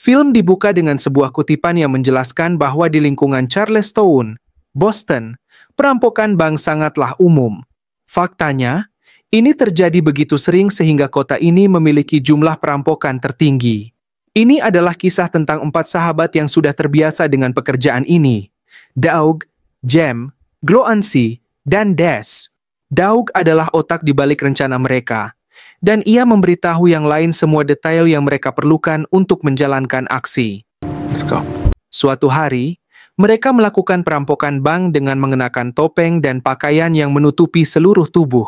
Film dibuka dengan sebuah kutipan yang menjelaskan bahwa di lingkungan Charlestown, Boston, perampokan bank sangatlah umum. Faktanya, ini terjadi begitu sering sehingga kota ini memiliki jumlah perampokan tertinggi. Ini adalah kisah tentang 4 sahabat yang sudah terbiasa dengan pekerjaan ini. Doug, Jem, Gloansi, dan Des. Doug adalah otak di balik rencana mereka, dan ia memberitahu yang lain semua detail yang mereka perlukan untuk menjalankan aksi. Let's go. Suatu hari, mereka melakukan perampokan bank dengan mengenakan topeng dan pakaian yang menutupi seluruh tubuh.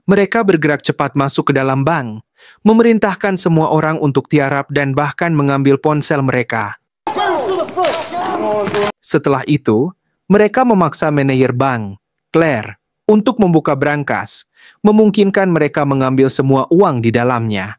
Mereka bergerak cepat masuk ke dalam bank, memerintahkan semua orang untuk tiarap dan bahkan mengambil ponsel mereka. Setelah itu, mereka memaksa manajer bank, Claire, untuk membuka brankas, memungkinkan mereka mengambil semua uang di dalamnya.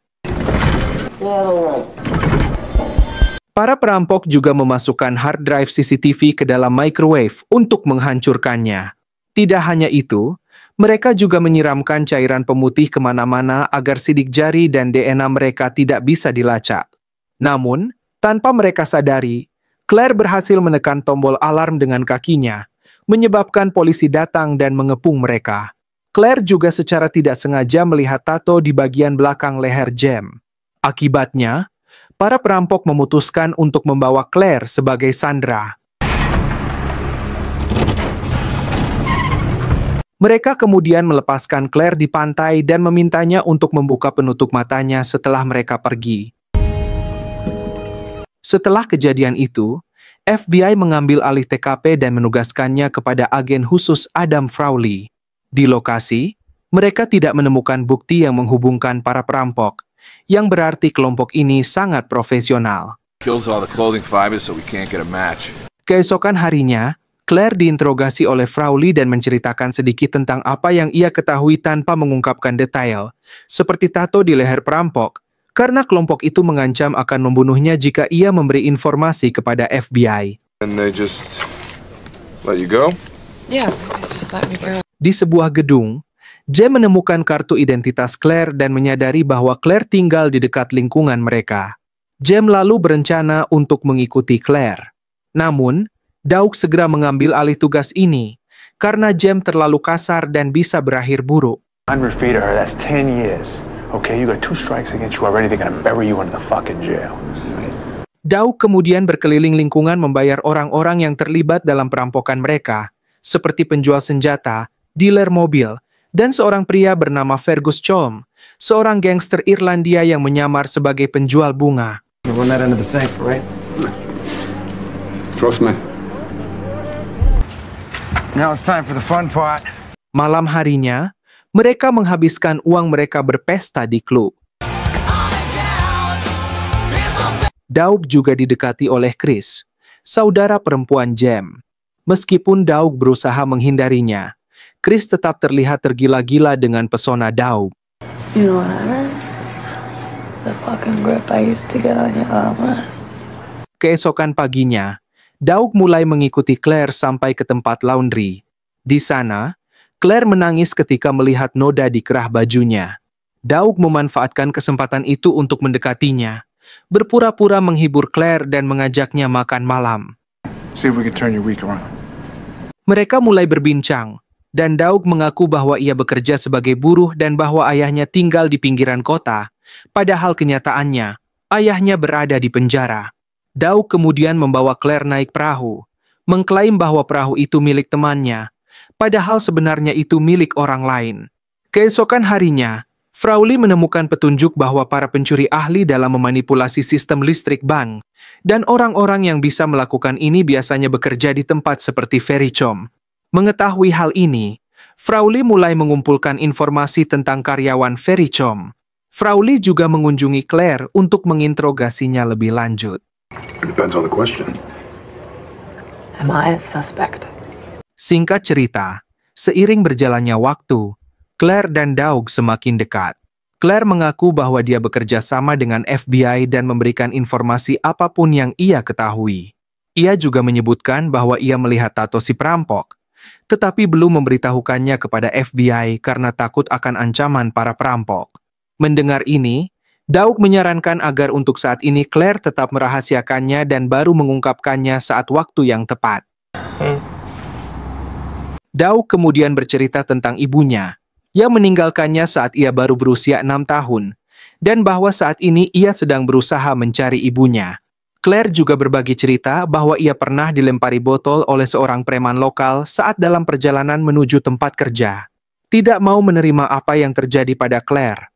Para perampok juga memasukkan hard drive CCTV ke dalam microwave untuk menghancurkannya. Tidak hanya itu, mereka juga menyiramkan cairan pemutih kemana-mana agar sidik jari dan DNA mereka tidak bisa dilacak. Namun, tanpa mereka sadari, Claire berhasil menekan tombol alarm dengan kakinya, menyebabkan polisi datang dan mengepung mereka. Claire juga secara tidak sengaja melihat tato di bagian belakang leher Jem. Akibatnya, para perampok memutuskan untuk membawa Claire sebagai sandera. Mereka kemudian melepaskan Claire di pantai dan memintanya untuk membuka penutup matanya setelah mereka pergi. Setelah kejadian itu, FBI mengambil alih TKP dan menugaskannya kepada agen khusus Adam Frawley. Di lokasi, mereka tidak menemukan bukti yang menghubungkan para perampok, yang berarti kelompok ini sangat profesional. Keesokan harinya, Claire diinterogasi oleh Frawley dan menceritakan sedikit tentang apa yang ia ketahui tanpa mengungkapkan detail, seperti tato di leher perampok, karena kelompok itu mengancam akan membunuhnya jika ia memberi informasi kepada FBI. Di sebuah gedung, Jem menemukan kartu identitas Claire dan menyadari bahwa Claire tinggal di dekat lingkungan mereka. Jem lalu berencana untuk mengikuti Claire. Namun, Doug segera mengambil alih tugas ini, karena Jem terlalu kasar dan bisa berakhir buruk. Doug kemudian berkeliling lingkungan membayar orang-orang yang terlibat dalam perampokan mereka, seperti penjual senjata, dealer mobil, dan seorang pria bernama Fergus Chom, seorang gangster Irlandia yang menyamar sebagai penjual bunga. Malam harinya, mereka menghabiskan uang mereka berpesta di klub. Doug juga didekati oleh Chris, saudara perempuan Jem. Meskipun Doug berusaha menghindarinya, Chris tetap terlihat tergila-gila dengan pesona Doug. Keesokan paginya, Doug mulai mengikuti Claire sampai ke tempat laundry. Di sana, Claire menangis ketika melihat noda di kerah bajunya. Doug memanfaatkan kesempatan itu untuk mendekatinya, berpura-pura menghibur Claire dan mengajaknya makan malam. Mereka mulai berbincang, dan Doug mengaku bahwa ia bekerja sebagai buruh dan bahwa ayahnya tinggal di pinggiran kota, padahal kenyataannya, ayahnya berada di penjara. Doug kemudian membawa Claire naik perahu, mengklaim bahwa perahu itu milik temannya, padahal sebenarnya itu milik orang lain. Keesokan harinya, Frawley menemukan petunjuk bahwa para pencuri ahli dalam memanipulasi sistem listrik bank, dan orang-orang yang bisa melakukan ini biasanya bekerja di tempat seperti Ferrychom. Mengetahui hal ini, Frawley mulai mengumpulkan informasi tentang karyawan Ferrychom. Frawley juga mengunjungi Claire untuk menginterogasinya lebih lanjut. Singkat cerita, seiring berjalannya waktu, Claire dan Doug semakin dekat. Claire mengaku bahwa dia bekerja sama dengan FBI dan memberikan informasi apapun yang ia ketahui. Ia juga menyebutkan bahwa ia melihat tato si perampok, tetapi belum memberitahukannya kepada FBI karena takut akan ancaman para perampok. Mendengar ini, Daug menyarankan agar untuk saat ini Claire tetap merahasiakannya dan baru mengungkapkannya saat waktu yang tepat. Daug kemudian bercerita tentang ibunya, yang meninggalkannya saat ia baru berusia 6 tahun, dan bahwa saat ini ia sedang berusaha mencari ibunya. Claire juga berbagi cerita bahwa ia pernah dilempari botol oleh seorang preman lokal saat dalam perjalanan menuju tempat kerja. Tidak mau menerima apa yang terjadi pada Claire,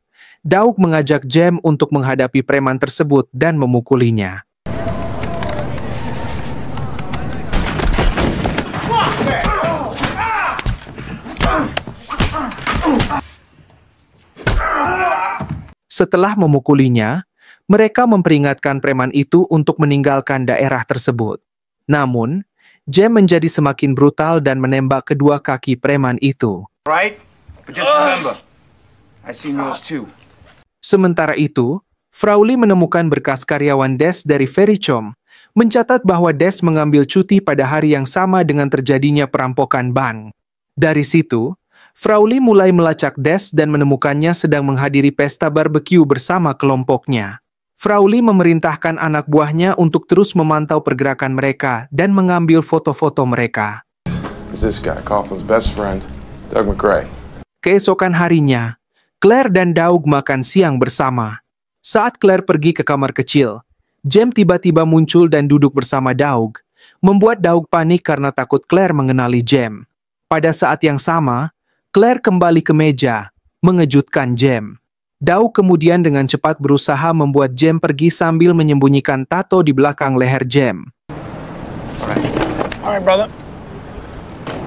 Daug mengajak Jem untuk menghadapi preman tersebut dan memukulinya. Setelah memukulinya, mereka memperingatkan preman itu untuk meninggalkan daerah tersebut. Namun, Jem menjadi semakin brutal dan menembak kedua kaki preman itu. Right? But just remember, I seen yours too. Sementara itu, Frauly menemukan berkas karyawan Des dari Verichom, mencatat bahwa Des mengambil cuti pada hari yang sama dengan terjadinya perampokan bank. Dari situ, Frauly mulai melacak Des dan menemukannya sedang menghadiri pesta barbeque bersama kelompoknya. Frauly memerintahkan anak buahnya untuk terus memantau pergerakan mereka dan mengambil foto-foto mereka. This guy, Coughlin's best friend, Doug McRae. Keesokan harinya, Claire dan Daug makan siang bersama. Saat Claire pergi ke kamar kecil, Jem tiba-tiba muncul dan duduk bersama Daug, membuat Daug panik karena takut Claire mengenali Jem. Pada saat yang sama, Claire kembali ke meja, mengejutkan Jem. Daug kemudian dengan cepat berusaha membuat Jem pergi sambil menyembunyikan tato di belakang leher Jem. Alright, brother.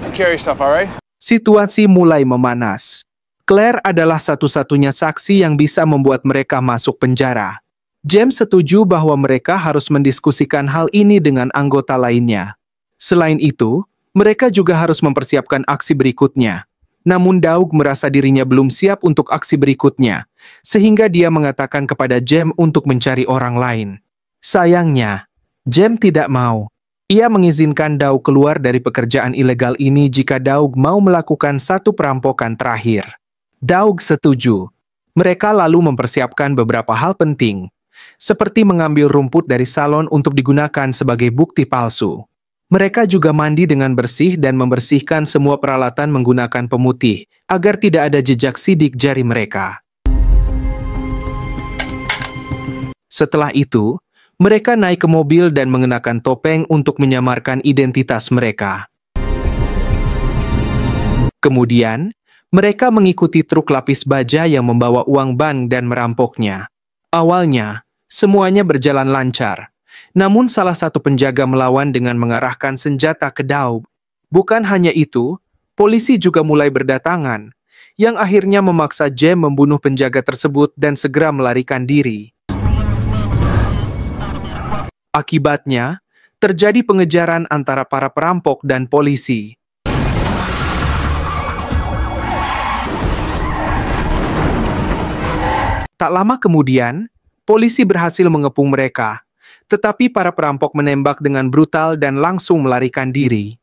Take care of yourself, alright? Situasi mulai memanas. Claire adalah satu-satunya saksi yang bisa membuat mereka masuk penjara. Jem setuju bahwa mereka harus mendiskusikan hal ini dengan anggota lainnya. Selain itu, mereka juga harus mempersiapkan aksi berikutnya. Namun Daug merasa dirinya belum siap untuk aksi berikutnya, sehingga dia mengatakan kepada Jem untuk mencari orang lain. Sayangnya, Jem tidak mau. Ia mengizinkan Daug keluar dari pekerjaan ilegal ini jika Daug mau melakukan satu perampokan terakhir. Daug setuju. Mereka lalu mempersiapkan beberapa hal penting, seperti mengambil rumput dari salon untuk digunakan sebagai bukti palsu. Mereka juga mandi dengan bersih dan membersihkan semua peralatan menggunakan pemutih, agar tidak ada jejak sidik jari mereka. Setelah itu, mereka naik ke mobil dan mengenakan topeng untuk menyamarkan identitas mereka. Kemudian, mereka mengikuti truk lapis baja yang membawa uang bank dan merampoknya. Awalnya, semuanya berjalan lancar. Namun salah satu penjaga melawan dengan mengarahkan senjata ke Daug. Bukan hanya itu, polisi juga mulai berdatangan, yang akhirnya memaksa Jem membunuh penjaga tersebut dan segera melarikan diri. Akibatnya, terjadi pengejaran antara para perampok dan polisi. Tak lama kemudian, polisi berhasil mengepung mereka, tetapi para perampok menembak dengan brutal dan langsung melarikan diri.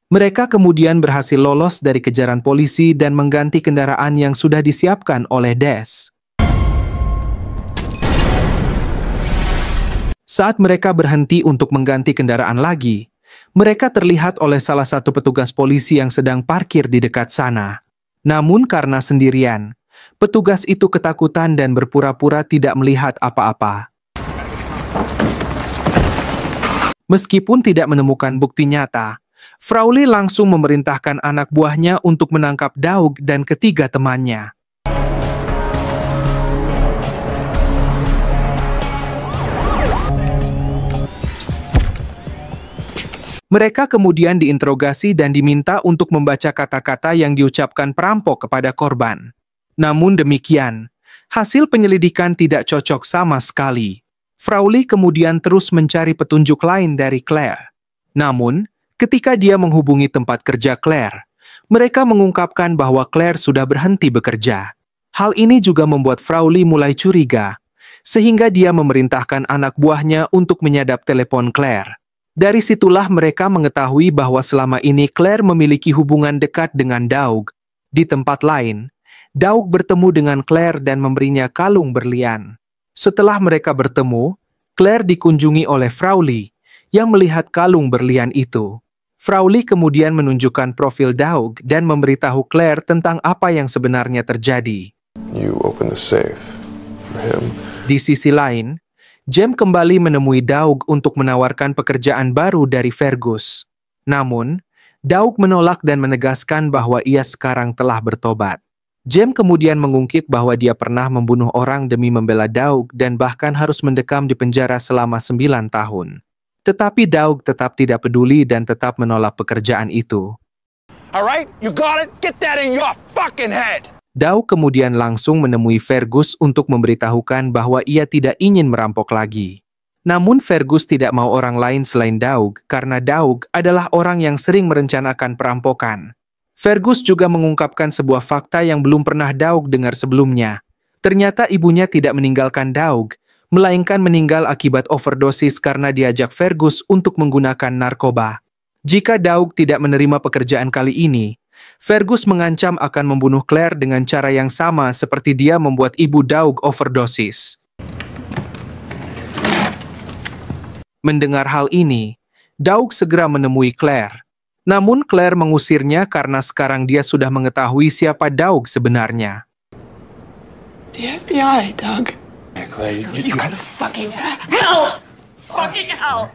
Mereka kemudian berhasil lolos dari kejaran polisi dan mengganti kendaraan yang sudah disiapkan oleh Des. Saat mereka berhenti untuk mengganti kendaraan lagi, mereka terlihat oleh salah satu petugas polisi yang sedang parkir di dekat sana. Namun karena sendirian, petugas itu ketakutan dan berpura-pura tidak melihat apa-apa. Meskipun tidak menemukan bukti nyata, Frauly langsung memerintahkan anak buahnya untuk menangkap Daug dan ketiga temannya. Mereka kemudian diinterogasi dan diminta untuk membaca kata-kata yang diucapkan perampok kepada korban. Namun demikian, hasil penyelidikan tidak cocok sama sekali. Frauly kemudian terus mencari petunjuk lain dari Claire. Namun, ketika dia menghubungi tempat kerja Claire, mereka mengungkapkan bahwa Claire sudah berhenti bekerja. Hal ini juga membuat Frauly mulai curiga, sehingga dia memerintahkan anak buahnya untuk menyadap telepon Claire. Dari situlah mereka mengetahui bahwa selama ini Claire memiliki hubungan dekat dengan Daug. Di tempat lain, Daug bertemu dengan Claire dan memberinya kalung berlian. Setelah mereka bertemu, Claire dikunjungi oleh Frau Lee yang melihat kalung berlian itu. Frau Lee kemudian menunjukkan profil Daug dan memberitahu Claire tentang apa yang sebenarnya terjadi. You opened the safe for him. Di sisi lain, Jem kembali menemui Daug untuk menawarkan pekerjaan baru dari Fergus. Namun, Daug menolak dan menegaskan bahwa ia sekarang telah bertobat. Jem kemudian mengungkit bahwa dia pernah membunuh orang demi membela Daug dan bahkan harus mendekam di penjara selama 9 tahun. Tetapi Daug tetap tidak peduli dan tetap menolak pekerjaan itu. All right, you got it? Get that in your fucking head! Daug kemudian langsung menemui Fergus untuk memberitahukan bahwa ia tidak ingin merampok lagi. Namun Fergus tidak mau orang lain selain Daug karena Daug adalah orang yang sering merencanakan perampokan. Fergus juga mengungkapkan sebuah fakta yang belum pernah Daug dengar sebelumnya. Ternyata ibunya tidak meninggalkan Daug, melainkan meninggal akibat overdosis karena diajak Fergus untuk menggunakan narkoba. Jika Daug tidak menerima pekerjaan kali ini, Fergus mengancam akan membunuh Claire dengan cara yang sama seperti dia membuat ibu Daug overdosis. Mendengar hal ini, Daug segera menemui Claire. Namun Claire mengusirnya karena sekarang dia sudah mengetahui siapa Daug sebenarnya. The FBI, Doug. Yeah, Claire, You go to fucking hell! Fucking hell!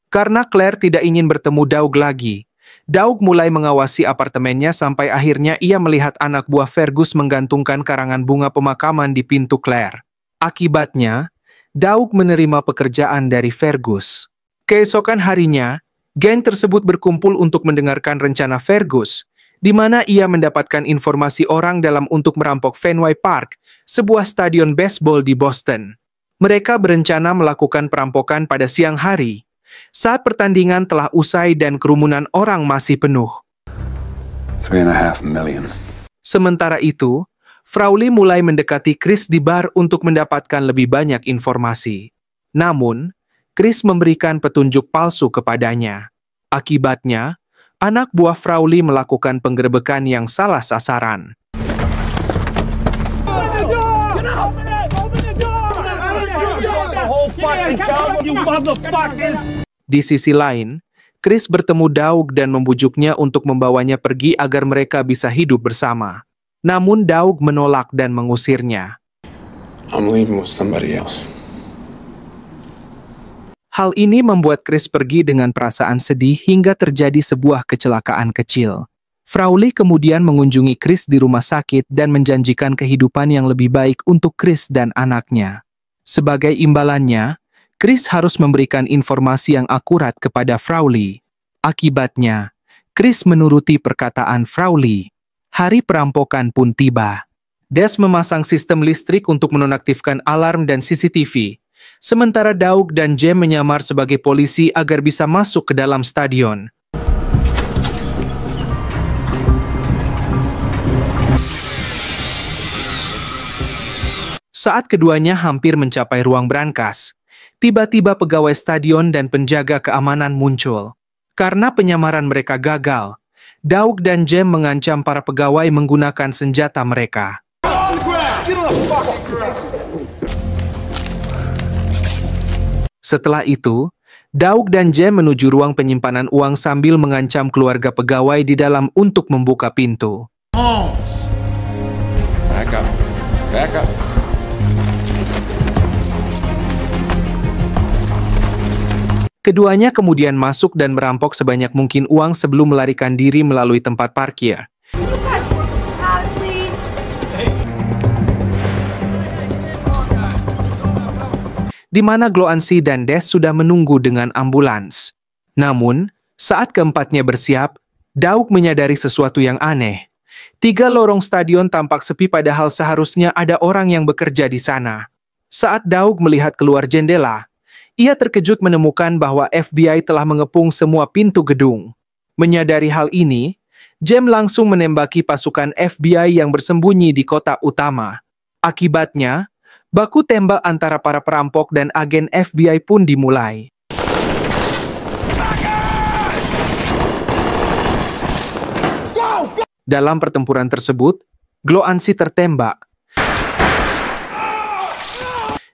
Karena Claire tidak ingin bertemu Daug lagi, Daug mulai mengawasi apartemennya sampai akhirnya ia melihat anak buah Fergus menggantungkan karangan bunga pemakaman di pintu Claire. Akibatnya, Daug menerima pekerjaan dari Fergus. Keesokan harinya, geng tersebut berkumpul untuk mendengarkan rencana Fergus, di mana ia mendapatkan informasi orang dalam untuk merampok Fenway Park, sebuah stadion baseball di Boston. Mereka berencana melakukan perampokan pada siang hari, saat pertandingan telah usai dan kerumunan orang masih penuh. 3.5 million. Sementara itu, Frau Lee mulai mendekati Chris di bar untuk mendapatkan lebih banyak informasi. Namun, Chris memberikan petunjuk palsu kepadanya. Akibatnya, anak buah Frau Lee melakukan penggerebekan yang salah sasaran. Di sisi lain, Chris bertemu Daug dan membujuknya untuk membawanya pergi agar mereka bisa hidup bersama. Namun Daug menolak dan mengusirnya. I'm leaving with somebody else. Hal ini membuat Chris pergi dengan perasaan sedih hingga terjadi sebuah kecelakaan kecil. Frau Lee kemudian mengunjungi Chris di rumah sakit dan menjanjikan kehidupan yang lebih baik untuk Chris dan anaknya. Sebagai imbalannya, Chris harus memberikan informasi yang akurat kepada Frau Lee. Akibatnya, Chris menuruti perkataan Frau Lee. Hari perampokan pun tiba. Des memasang sistem listrik untuk menonaktifkan alarm dan CCTV, sementara Daug dan Jem menyamar sebagai polisi agar bisa masuk ke dalam stadion. Saat keduanya hampir mencapai ruang brankas, tiba-tiba pegawai stadion dan penjaga keamanan muncul. Karena penyamaran mereka gagal, Daug dan Jem mengancam para pegawai menggunakan senjata mereka. Setelah itu, Daug dan Jem menuju ruang penyimpanan uang sambil mengancam keluarga pegawai di dalam untuk membuka pintu. Back up. Back up. Keduanya kemudian masuk dan merampok sebanyak mungkin uang sebelum melarikan diri melalui tempat parkir. Di mana Gloansi dan Des sudah menunggu dengan ambulans. Namun, saat keempatnya bersiap, Daug menyadari sesuatu yang aneh. 3 lorong stadion tampak sepi padahal seharusnya ada orang yang bekerja di sana. Saat Daug melihat keluar jendela, ia terkejut menemukan bahwa FBI telah mengepung semua pintu gedung. Menyadari hal ini, Jem langsung menembaki pasukan FBI yang bersembunyi di kota utama. Akibatnya, Baku tembak antara para perampok dan agen FBI pun dimulai. Dalam pertempuran tersebut, Gloansi tertembak.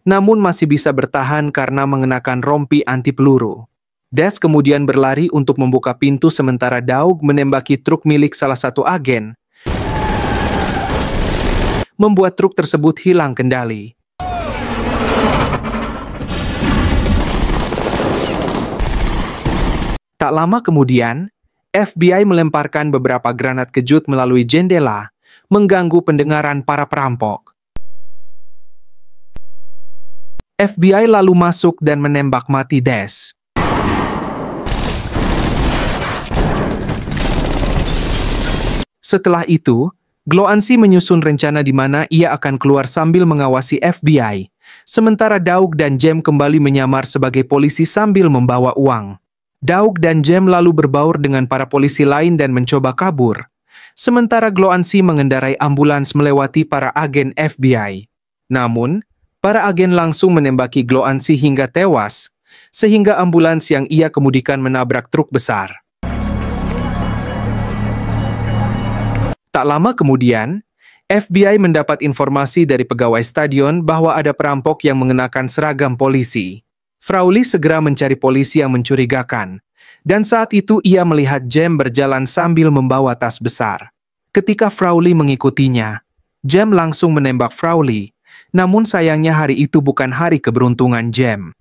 Namun masih bisa bertahan karena mengenakan rompi anti peluru. Des kemudian berlari untuk membuka pintu sementara Daug menembaki truk milik salah satu agen, membuat truk tersebut hilang kendali. Tak lama kemudian, FBI melemparkan beberapa granat kejut melalui jendela, mengganggu pendengaran para perampok. FBI lalu masuk dan menembak mati Des. Setelah itu, Gloansi menyusun rencana di mana ia akan keluar sambil mengawasi FBI, sementara Daug dan Jem kembali menyamar sebagai polisi sambil membawa uang. Daug dan Jem lalu berbaur dengan para polisi lain dan mencoba kabur, sementara Gloansi mengendarai ambulans melewati para agen FBI. Namun, para agen langsung menembaki Gloansi hingga tewas, sehingga ambulans yang ia kemudikan menabrak truk besar. Tak lama kemudian, FBI mendapat informasi dari pegawai stadion bahwa ada perampok yang mengenakan seragam polisi. Frawley segera mencari polisi yang mencurigakan, dan saat itu ia melihat Jem berjalan sambil membawa tas besar. Ketika Frawley mengikutinya, Jem langsung menembak Frawley, namun sayangnya hari itu bukan hari keberuntungan Jem.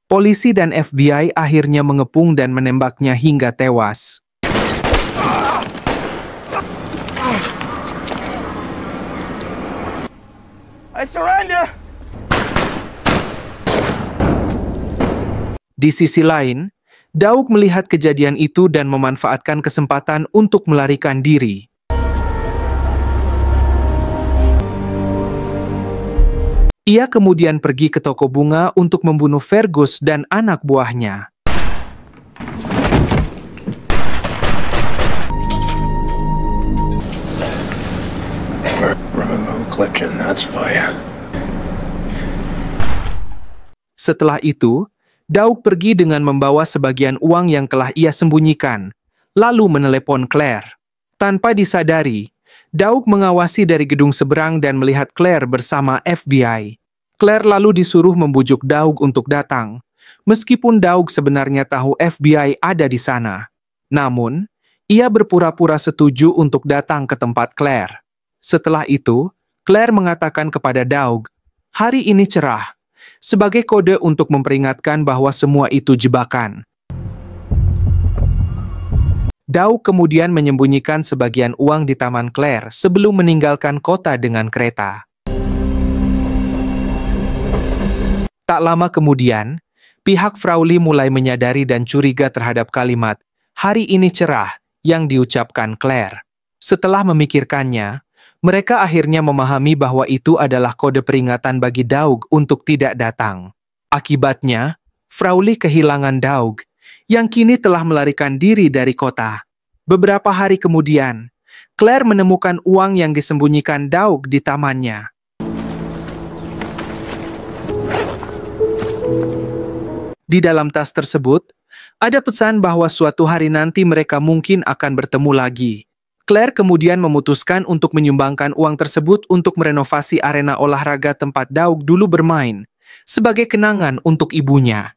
Polisi dan FBI akhirnya mengepung dan menembaknya hingga tewas. I surrender! Di sisi lain, Daug melihat kejadian itu dan memanfaatkan kesempatan untuk melarikan diri. Ia kemudian pergi ke toko bunga untuk membunuh Fergus dan anak buahnya. Setelah itu, Daug pergi dengan membawa sebagian uang yang telah ia sembunyikan, lalu menelepon Claire. Tanpa disadari, Daug mengawasi dari gedung seberang dan melihat Claire bersama FBI. Claire lalu disuruh membujuk Daug untuk datang, meskipun Daug sebenarnya tahu FBI ada di sana. Namun, ia berpura-pura setuju untuk datang ke tempat Claire. Setelah itu, Claire mengatakan kepada Daug, "Hari ini cerah," sebagai kode untuk memperingatkan bahwa semua itu jebakan. Daug kemudian menyembunyikan sebagian uang di taman Claire sebelum meninggalkan kota dengan kereta. Tak lama kemudian, pihak Frawley mulai menyadari dan curiga terhadap kalimat "hari ini cerah" yang diucapkan Claire. Setelah memikirkannya, mereka akhirnya memahami bahwa itu adalah kode peringatan bagi Daug untuk tidak datang. Akibatnya, Frawley kehilangan Daug, yang kini telah melarikan diri dari kota. Beberapa hari kemudian, Claire menemukan uang yang disembunyikan Daug di tamannya. Di dalam tas tersebut, ada pesan bahwa suatu hari nanti mereka mungkin akan bertemu lagi. Claire kemudian memutuskan untuk menyumbangkan uang tersebut untuk merenovasi arena olahraga tempat Daug dulu bermain, sebagai kenangan untuk ibunya.